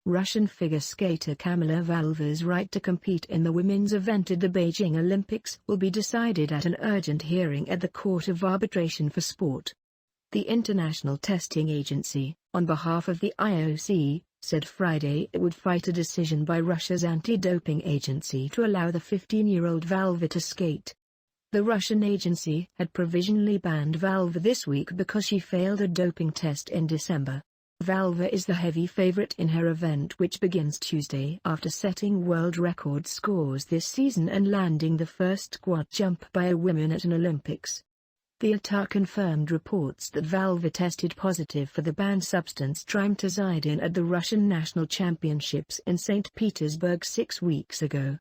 Russian figure skater Kamila Valieva's right to compete in the women's event at the Beijing Olympics will be decided at an urgent hearing at the Court of Arbitration for Sport. The International Testing Agency, on behalf of the IOC, said Friday it would fight a decision by Russia's anti-doping agency to allow the 15-year-old Valieva to skate. The Russian agency had provisionally banned Valieva this week because she failed a doping test in December. Valieva is the heavy favorite in her event, which begins Tuesday after setting world record scores this season and landing the first quad jump by a woman at an Olympics. The ITA confirmed reports that Valieva tested positive for the banned substance trimetazidine at the Russian National Championships in St. Petersburg 6 weeks ago.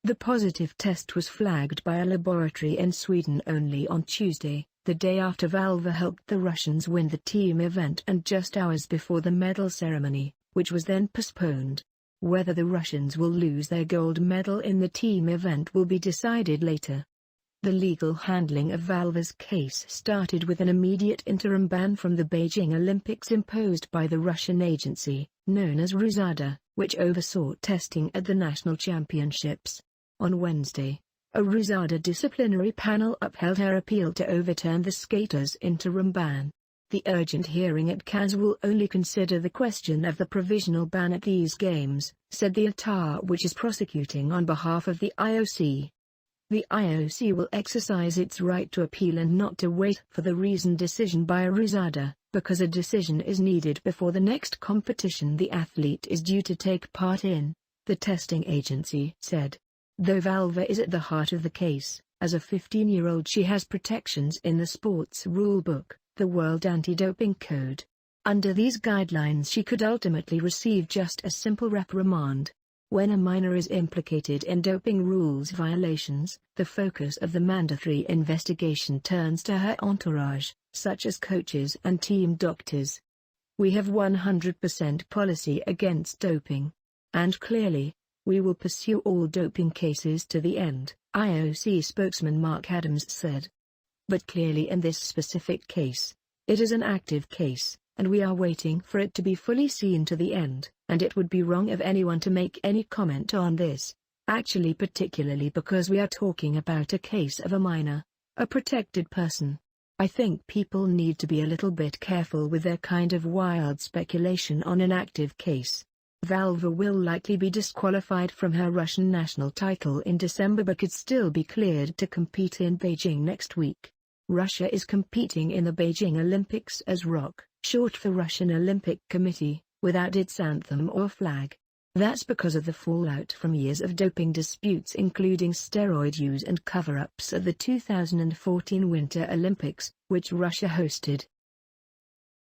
The positive test was flagged by a laboratory in Sweden only on Tuesday, the day after Valieva helped the Russians win the team event and just hours before the medal ceremony, which was then postponed. Whether the Russians will lose their gold medal in the team event will be decided later. The legal handling of Valieva's case started with an immediate interim ban from the Beijing Olympics imposed by the Russian agency, known as RUSADA, which oversaw testing at the national championships. On Wednesday, a RUSADA disciplinary panel upheld her appeal to overturn the skater's interim ban. The urgent hearing at CAS will only consider the question of the provisional ban at these games, said the ITA, which is prosecuting on behalf of the IOC. The IOC will exercise its right to appeal and not to wait for the reasoned decision by a RUSADA, because a decision is needed before the next competition the athlete is due to take part in, the testing agency said. Though Valieva is at the heart of the case, as a 15-year-old she has protections in the sports rulebook, the World Anti-Doping Code. Under these guidelines she could ultimately receive just a simple reprimand. When a minor is implicated in doping rules violations, the focus of the mandatory investigation turns to her entourage, such as coaches and team doctors. We have 100% policy against doping. And clearly, we will pursue all doping cases to the end, IOC spokesman Mark Adams said. But clearly in this specific case, it is an active case, and we are waiting for it to be fully seen to the end, and it would be wrong of anyone to make any comment on this, actually particularly because we are talking about a case of a minor, a protected person. I think people need to be a little bit careful with their kind of wild speculation on an active case. Valieva will likely be disqualified from her Russian national title in December but could still be cleared to compete in Beijing next week. Russia is competing in the Beijing Olympics as ROC, short for Russian Olympic Committee, without its anthem or flag. That's because of the fallout from years of doping disputes including steroid use and cover-ups at the 2014 Winter Olympics, which Russia hosted.